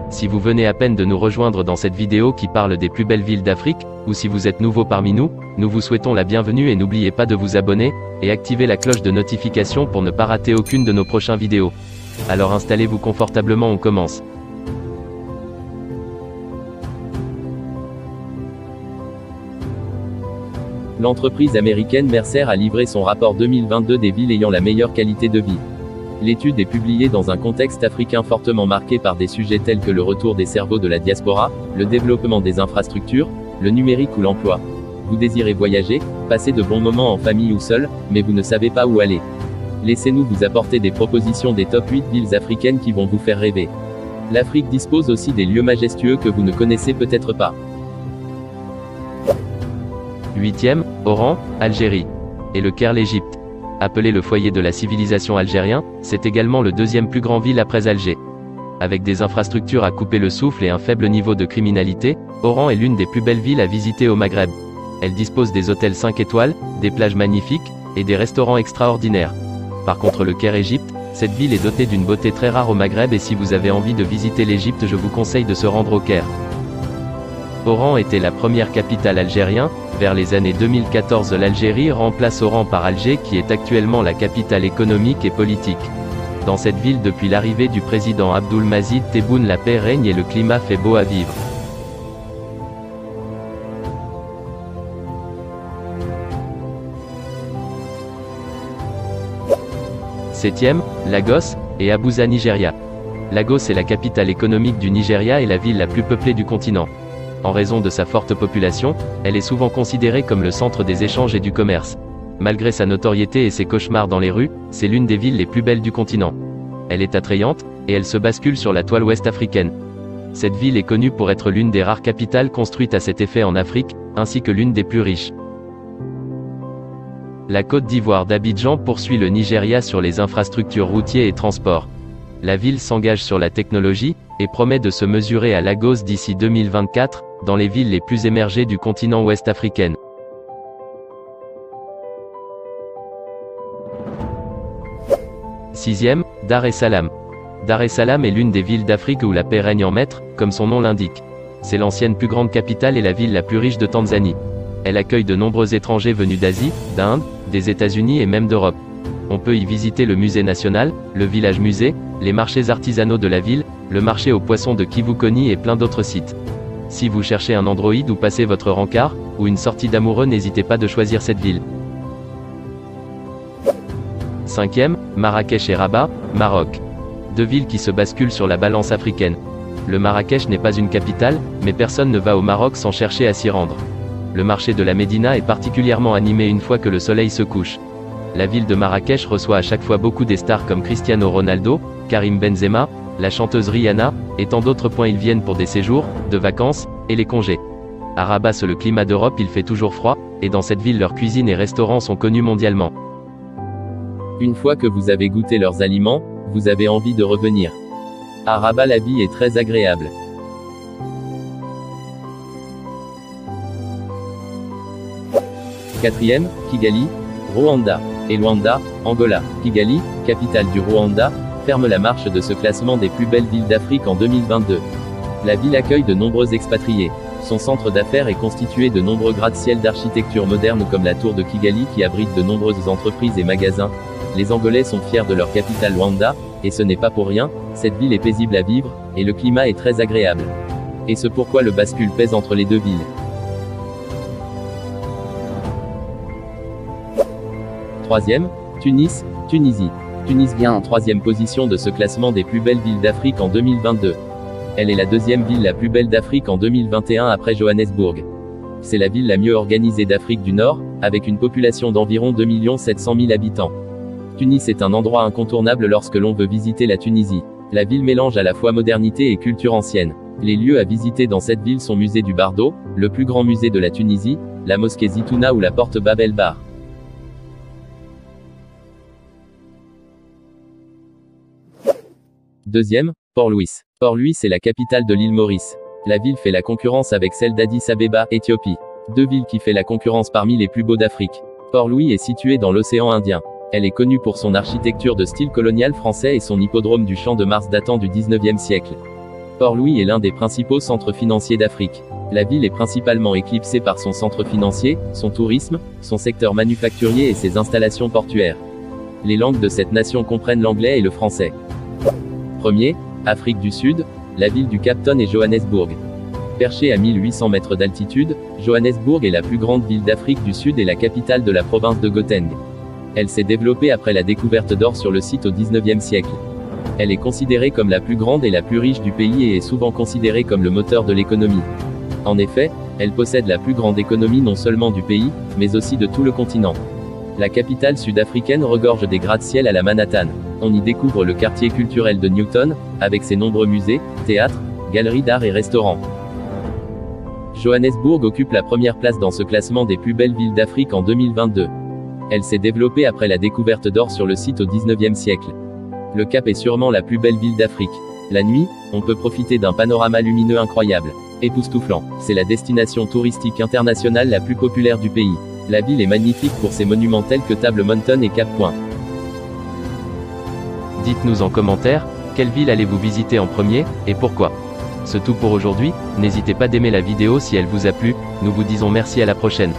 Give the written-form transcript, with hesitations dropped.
Si vous venez à peine de nous rejoindre dans cette vidéo qui parle des plus belles villes d'Afrique, ou si vous êtes nouveau parmi nous, nous vous souhaitons la bienvenue et n'oubliez pas de vous abonner, et activer la cloche de notification pour ne pas rater aucune de nos prochaines vidéos. Alors installez-vous confortablement, on commence. L'entreprise américaine Mercer a livré son rapport 2022 des villes ayant la meilleure qualité de vie. L'étude est publiée dans un contexte africain fortement marqué par des sujets tels que le retour des cerveaux de la diaspora, le développement des infrastructures, le numérique ou l'emploi. Vous désirez voyager, passer de bons moments en famille ou seul, mais vous ne savez pas où aller. Laissez-nous vous apporter des propositions des top 8 villes africaines qui vont vous faire rêver. L'Afrique dispose aussi des lieux majestueux que vous ne connaissez peut-être pas. 8e, Oran, Algérie. Et le Caire, l'Égypte. Appelé le foyer de la civilisation algérien, c'est également le deuxième plus grand ville après Alger. Avec des infrastructures à couper le souffle et un faible niveau de criminalité, Oran est l'une des plus belles villes à visiter au Maghreb. Elle dispose des hôtels 5 étoiles, des plages magnifiques, et des restaurants extraordinaires. Par contre le Caire, Égypte, cette ville est dotée d'une beauté très rare au Maghreb et si vous avez envie de visiter l'Égypte, je vous conseille de se rendre au Caire. Oran était la première capitale algérienne. Vers les années 2014, l'Algérie remplace Oran par Alger qui est actuellement la capitale économique et politique. Dans cette ville depuis l'arrivée du président Abdulmajid Tebboune, la paix règne et le climat fait beau à vivre. Septième, Lagos, et Abuja, Nigeria. Lagos est la capitale économique du Nigeria et la ville la plus peuplée du continent. En raison de sa forte population, elle est souvent considérée comme le centre des échanges et du commerce. Malgré sa notoriété et ses cauchemars dans les rues, c'est l'une des villes les plus belles du continent. Elle est attrayante, et elle se bascule sur la toile ouest africaine. Cette ville est connue pour être l'une des rares capitales construites à cet effet en Afrique, ainsi que l'une des plus riches. La Côte d'Ivoire d'Abidjan poursuit le Nigeria sur les infrastructures routières et transports. La ville s'engage sur la technologie, et promet de se mesurer à Lagos d'ici 2024, dans les villes les plus émergées du continent ouest africain. Sixième, Dar es Salaam. Dar es Salaam est l'une des villes d'Afrique où la paix règne en maître, comme son nom l'indique. C'est l'ancienne plus grande capitale et la ville la plus riche de Tanzanie. Elle accueille de nombreux étrangers venus d'Asie, d'Inde, des États-Unis et même d'Europe. On peut y visiter le musée national, le village musée, les marchés artisanaux de la ville, le marché aux poissons de Kivukoni et plein d'autres sites. Si vous cherchez un Android ou passez votre rencard, ou une sortie d'amoureux, n'hésitez pas de choisir cette ville. Cinquième, Marrakech et Rabat, Maroc. Deux villes qui se basculent sur la balance africaine. Le Marrakech n'est pas une capitale, mais personne ne va au Maroc sans chercher à s'y rendre. Le marché de la Médina est particulièrement animé une fois que le soleil se couche. La ville de Marrakech reçoit à chaque fois beaucoup des stars comme Cristiano Ronaldo, Karim Benzema, la chanteuse Rihanna, et tant d'autres points. Ils viennent pour des séjours, de vacances, et les congés. À Rabat, c'est le climat d'Europe, il fait toujours froid, et dans cette ville leurs cuisines et restaurants sont connus mondialement. Une fois que vous avez goûté leurs aliments, vous avez envie de revenir. À Rabat, la vie est très agréable. Quatrième, Kigali, Rwanda. Et Luanda, Angola. Kigali, capitale du Rwanda, ferme la marche de ce classement des plus belles villes d'Afrique en 2022. La ville accueille de nombreux expatriés. Son centre d'affaires est constitué de nombreux gratte-ciel d'architecture moderne comme la tour de Kigali qui abrite de nombreuses entreprises et magasins. Les Angolais sont fiers de leur capitale Luanda, et ce n'est pas pour rien, cette ville est paisible à vivre, et le climat est très agréable. Et c'est pourquoi le bascule pèse entre les deux villes. Troisième, Tunis, Tunisie. Tunis vient en troisième position de ce classement des plus belles villes d'Afrique en 2022. Elle est la deuxième ville la plus belle d'Afrique en 2021 après Johannesburg. C'est la ville la mieux organisée d'Afrique du Nord, avec une population d'environ 2 700 000 habitants. Tunis est un endroit incontournable lorsque l'on veut visiter la Tunisie. La ville mélange à la fois modernité et culture ancienne. Les lieux à visiter dans cette ville sont musée du Bardo, le plus grand musée de la Tunisie, la mosquée Zitouna ou la porte Bab el-Bar. Deuxième, Port-Louis. Port-Louis est la capitale de l'île Maurice. La ville fait la concurrence avec celle d'Addis Abeba, Éthiopie. Deux villes qui fait la concurrence parmi les plus beaux d'Afrique. Port-Louis est située dans l'océan Indien. Elle est connue pour son architecture de style colonial français et son hippodrome du Champ de Mars datant du 19e siècle. Port-Louis est l'un des principaux centres financiers d'Afrique. La ville est principalement éclipsée par son centre financier, son tourisme, son secteur manufacturier et ses installations portuaires. Les langues de cette nation comprennent l'anglais et le français. Premier, Afrique du Sud, la ville du Cap Town est Johannesburg. Perchée à 1800 mètres d'altitude, Johannesburg est la plus grande ville d'Afrique du Sud et la capitale de la province de Gauteng. Elle s'est développée après la découverte d'or sur le site au XIXe siècle. Elle est considérée comme la plus grande et la plus riche du pays et est souvent considérée comme le moteur de l'économie. En effet, elle possède la plus grande économie non seulement du pays, mais aussi de tout le continent. La capitale sud-africaine regorge des gratte-ciel à la Manhattan. On y découvre le quartier culturel de Newton, avec ses nombreux musées, théâtres, galeries d'art et restaurants. Johannesburg occupe la première place dans ce classement des plus belles villes d'Afrique en 2022. Elle s'est développée après la découverte d'or sur le site au XIXe siècle. Le Cap est sûrement la plus belle ville d'Afrique. La nuit, on peut profiter d'un panorama lumineux incroyable. Époustouflant, c'est la destination touristique internationale la plus populaire du pays. La ville est magnifique pour ses monuments tels que Table Mountain et Cap Point. Dites-nous en commentaire, quelle ville allez-vous visiter en premier, et pourquoi? C'est tout pour aujourd'hui, n'hésitez pas d'aimer la vidéo si elle vous a plu, nous vous disons merci à la prochaine.